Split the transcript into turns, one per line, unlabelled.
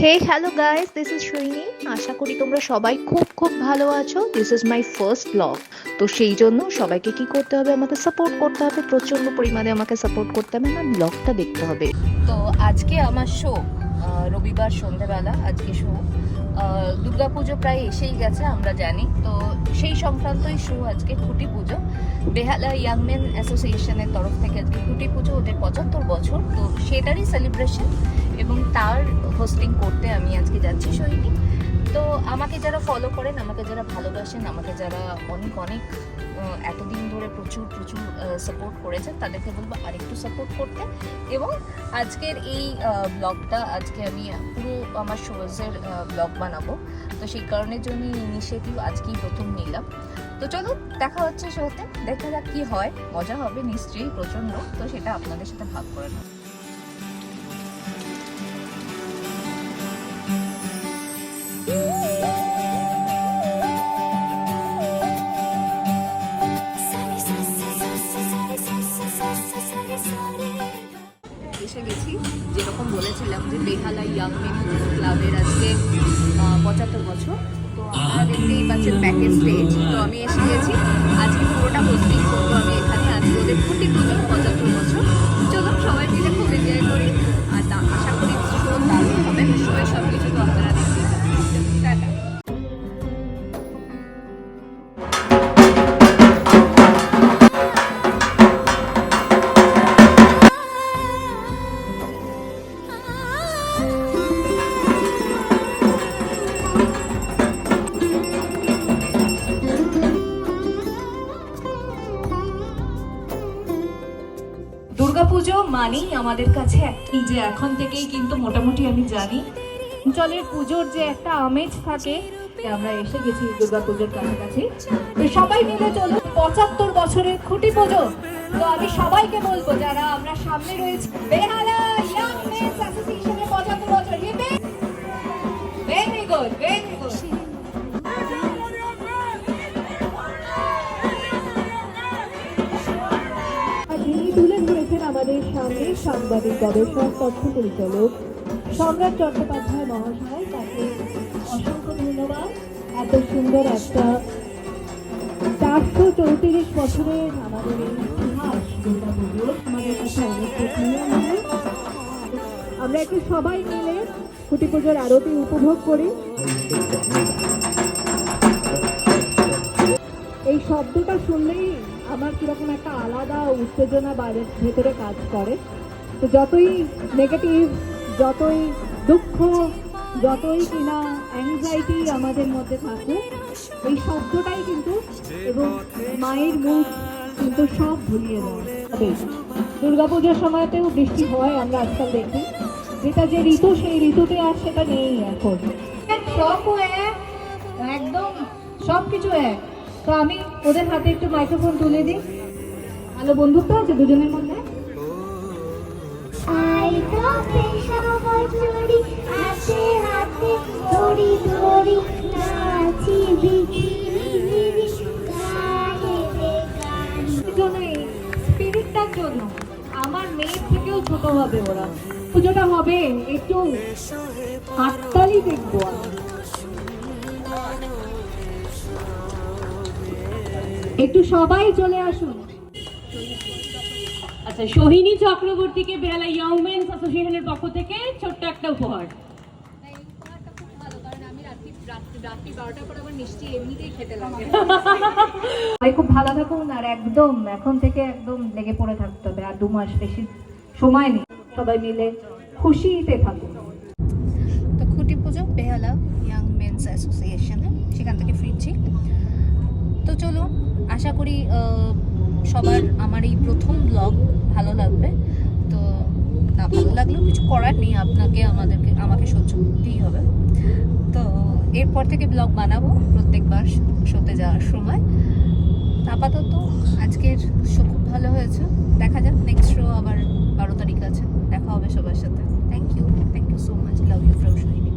Hey hello guys, this is Saini. আশা করি তোমরা সবাই খুব খুব ভালো আছো। This is my first blog. তো সেই জন্য সবাইকে কি করতে হবে, আমাকে সাপোর্ট করতে হবে, প্রচণ্ড পরিমাণে আমাকে সাপোর্ট করতে হবে, আমার ব্লগটা দেখতে হবে। তো আজকে আমার শো, রবিবার সন্ধ্যেবেলা আজকে শো। দুর্গাপুজো প্রায় এসেই গেছে আমরা জানি, তো সেই সংক্রান্তই শো আজকে। খুঁটি পুজো, বেহালা ইয়াং মেন অ্যাসোসিয়েশনের তরফ থেকে আজকে খুঁটি পুজো, ওদের 75 বছর, তো সেটারই সেলিব্রেশন এবং তার হোস্টিং করতে আমি আজকে যাচ্ছি সোহিনী। তো আমাকে যারা ফলো করেন, আমাকে যারা ভালোবাসেন, আমাকে যারা অনেক অনেক এতদিন ধরে প্রচুর প্রচুর সাপোর্ট করেছেন, তাদেরকে বলবো আরেকটু সাপোর্ট করতে। এবং আজকের এই ব্লগটা আজকে আমি পুরো আমার শোজের ব্লগ বানাবো, তো সেই কারণের জন্য এই ইনিশিয়েটিভ আজকেই প্রথম নিলাম। তো চলো, দেখা হচ্ছে শোতে, দেখা যাক কী হয়। মজা হবে নিশ্চয়ই প্রচণ্ড, তো সেটা আপনাদের সাথে ভাগ করে নেব। এসে গেছি, যেরকম বলেছিলাম যে বেহালা ইয়াং মেন ক্লাবের আজকে 75 বছর। তো আপনারা দেখতেই পাচ্ছেন প্যাকেজ স্টেজ। তো আমি এসে গেছি, আজকে পুরোটা হোস্টিং করবো আমি এখানে। আজকে ওদের খুঁটি পুজোর 75 বছর। চলো সবাই মিলে খুব এনজয় করি, আর আশা করি শো দারুণ হবে। শোয়ের সব কিছু তো আপনারা দেখতেই পাচ্ছেন। টাটা। দুর্গাপুজো মানেই আমাদের কাছে এই যে এখন থেকেই কিন্তু মোটামুটি আমি জানি অঞ্চলের পুজোর যে একটা আমেজ থাকে। আমরা এসে গেছি দুর্গাপুজোর কাছাকাছি, তো সবাই মিলে চলো 75 বছরের খুঁটি পুজো। তো আমি সবাইকে বলবো, যারা আমরা সামনে রয়েছি, বেহালা ইয়াং মেনস অ্যাসোসিয়েশনের 75 বছর। Very good, very good. তুলে ধরেছেন আমাদের সামনে সাংবাদিক গবেষক তথ্য পরিচালক সম্রাট চট্টোপাধ্যায় মহাশয়। তাকে অসংখ্য ধন্যবাদ। এত সুন্দর একটা 434 বছরের আমাদের এই ইতিহাস দুর্গাপুজোর আমাদের কাছে অনেক প্রয়োজনীয়। আমরা একটু সবাই মিলে খুঁটি পুজোর আরতি উপভোগ করি। এই শব্দটা শুনলেই আমার কিরকম একটা আলাদা উত্তেজনা বাইরের ভেতরে কাজ করে। তো যতই নেগেটিভ, যতই দুঃখ, যতই কিনা অ্যাংজাইটি আমাদের মধ্যে থাকুক, এই শব্দটাই কিন্তু এবং মায়ের মুখ কিন্তু সব ভুলিয়ে দেয়। দুর্গাপুজোর সময়তেও বৃষ্টি হয়, আমরা আজকাল দেখি, যেটা যে ঋতু, সেই ঋতুতে আর সেটা নেই এখন। সবও এক, একদম সব কিছু এক। তো আমি ওদের হাতে একটু মাইক্রোফোন তুলে দিই। ভালো বন্ধুত্ব আছে দুজনের মধ্যে। স্পিরিটটার জন্য আমার মেয়ের থেকেও ছোট হবে ওরা। পুজোটা হবে একটু হাততালি দেখবো। একটু সবাই চলে আসুন।
আচ্ছা, সোহিনী চক্রবর্তীকে বেহালা ইয়াং মেনস অ্যাসোসিয়েশনের পক্ষ থেকে ছোট্ট একটা উপহার।
খুব ভালো থাকুন, আর একদম এখন থেকে একদম লেগে পড়ে থাকতে হবে। আর 2 মাস বেশি সময় নেই, সবাই মিলে খুশিতে থাকুন। তো খুঁটি পুজো বেহালা ইয়াং মেনস অ্যাসোসিয়েশনে, সেখান থেকে ফিরছি। তো চলো, আশা করি সবার আমার এই প্রথম ব্লগ ভালো লাগবে। তো না ভালো লাগলেও কিছু করার নেই, আমাকে সহ্য করতেই হবে। তো এরপর থেকে ব্লগ বানাবো প্রত্যেকবার শোতে যাওয়ার সময়। আপাতত আজকের শো খুব ভালো হয়েছে। দেখা যাক নেক্সট শো আবার 12 তারিখ আছে, দেখা হবে সবার সাথে। Thank you so much, love you from Sohini.